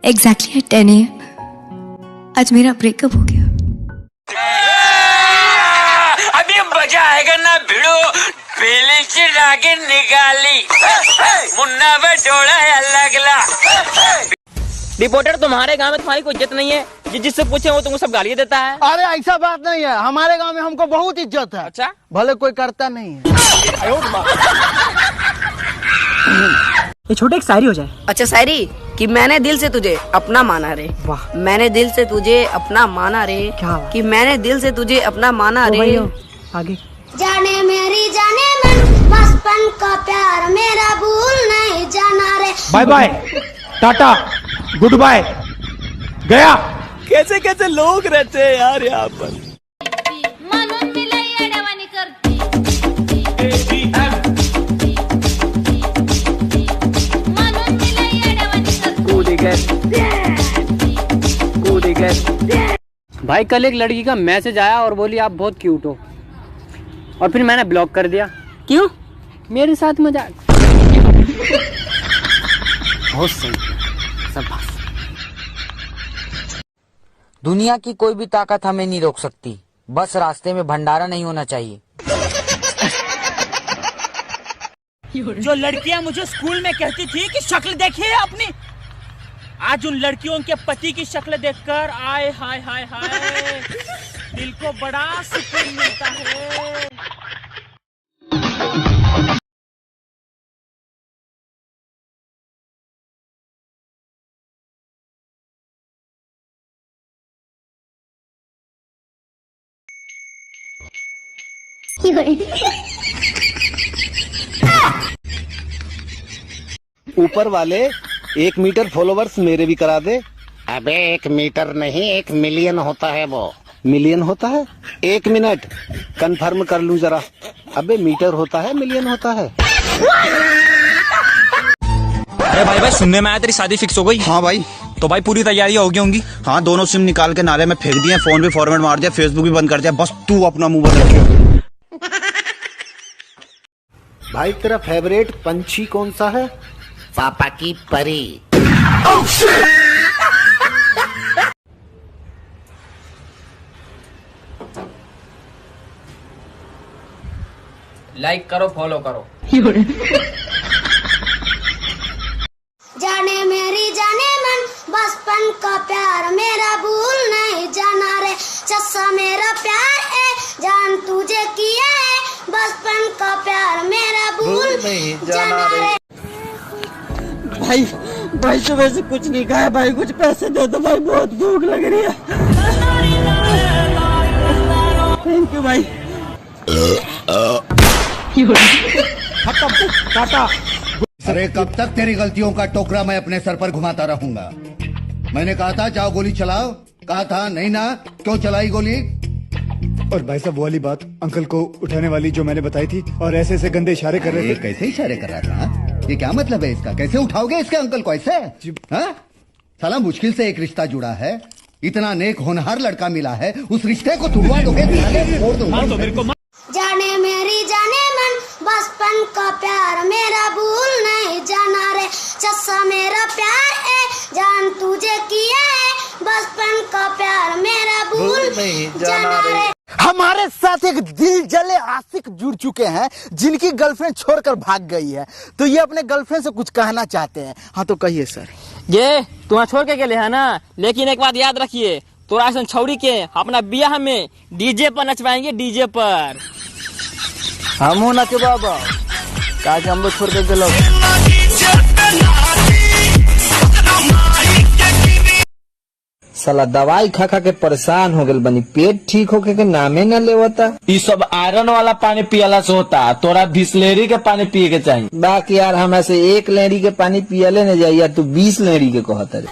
Exactly at 10 AM आज मेरा breakup हो गया। अभी मजा आएगा ना भिड़ो, पहले से नागिन निकाली, मुन्ना बटोड़ा अलगला। रिपोर्टर, तुम्हारे गांव में तुम्हारी कोई इज्जत नहीं है? जिससे पूछे वो तुमको सब गालियां देता है। अरे ऐसा बात नहीं है, हमारे गांव में हमको बहुत इज्जत है। अच्छा, भले कोई करता नहीं है। ये छोटे एक शायरी हो जाए। अच्छा शायरी कि मैंने दिल से तुझे अपना माना रे। वाह। मैंने दिल से तुझे अपना माना रे। क्या? कि मैंने दिल से तुझे अपना माना रे। आगे। जाने मेरी जाने मन बचपन का प्यार मेरा भूल नहीं जाना रे। Bye bye, tata, goodbye, गया। कैसे कैसे लोग रहते हैं यार यहाँ पर। म्हणून मी लई येड्यावानी करते। म्हणून मी लई येड्यावानी करते। भाई कल एक लड़की का मैसेज आया और बोली आप बहुत क्यूट हो, और फिर मैंने ब्लॉक कर दिया। क्यों? मेरे साथ मजाक। बहुत सही, शाबाश। दुनिया की कोई भी ताकत हमें नहीं रोक सकती, बस रास्ते में भंडारा नहीं होना चाहिए। जो लड़कियां मुझे स्कूल में कहती थी कि शक्ल देखिए अपनी, आज उन लड़कियों के पति की शक्ल देखकर आए हाय हाय हाय, दिल को बड़ा सुकून मिलता है। ऊपर वाले 1 मीटर फॉलोवर्स मेरे भी करा दे। अबे 1 मीटर नहीं 1 मिलियन होता है वो। मिलियन होता है? 1 मिनट कंफर्म कर लूं जरा। अबे मीटर होता है मिलियन होता है? अरे भाई भाई, सुनने में आया तेरी शादी फिक्स हो गई। हाँ भाई। तो भाई पूरी तैयारियां हो गई होंगी। हाँ, दोनों सिम निकाल के नाले में फेंक दिए, फोन भी फॉर्मेट मार दिया, फेसबुक भी बंद कर दिया, बस तू अपना मुंह बंद रखियो। भाई तेरा फेवरेट पंछी कौन सा है? पापा की परी। लाइक करो, फॉलो करो। जाने मेरी जाने मन बचपन का प्यार मेरा भूल नहीं जाना रे। चस्सा मेरा प्यार है जान तुझे किया है, बचपन का प्यार मेरा भूल नहीं जाना रे। भाई भाई सुबह से कुछ नहीं खाया भाई, कुछ पैसे दे दो भाई, बहुत भूख लग रही है। थैंक यू भाई। खत्म, टाटा। अरे कब तक तेरी गलतियों का टोकरा मैं अपने सर पर घुमाता रहूंगा? मैंने कहा था जाओ गोली चलाओ, कहा था नहीं ना, क्यों चलाई गोली? और भाई साहब वो वाली बात अंकल को उठाने वाली जो मैंने बताई थी, और ऐसे ऐसे गंदे इशारे कर रहे थे। कैसे इशारे कर रहा था? ये क्या मतलब है इसका? कैसे उठाओगे इसके अंकल को ऐसे? हाँ? साला मुश्किल से एक रिश्ता जुड़ा है, इतना नेक होनहार लड़का मिला है, उस रिश्ते को तुड़वा दोगे? जाने मेरी जाने मन बचपन का प्यार मेरा भूल नहीं जाना रे। चस्सा मेरा प्यार है जान तुझे किया है, बचपन का प्यार मेरा भूल नहीं जाना रे। हमारे साथ एक दिल जले आशिक जुड़ चुके हैं जिनकी गर्लफ्रेंड छोड़कर भाग गई है, तो ये अपने गर्लफ्रेंड से कुछ कहना चाहते हैं। हाँ तो कहिए सर। ये तुम्हारा छोड़ के लिए है ना, लेकिन एक बात याद रखिए, तो राशन छौड़ी के अपना बियाह में डीजे पर नचवाएंगे, डीजे पर। हम हो ना के बाबा का हम लोग छोड़ के गलो। साला दवाई खा खा के परेशान हो गए बनी, पेट ठीक होके के नामे न लेवता। ये सब आयरन वाला पानी पियला से होता, तोरा बिस्लेरी के पानी पिए के चाहिए। बाकी यार हम ऐसे 1 लेरी के पानी पियले न जाइए, तू 20 लेरी के कहता रे।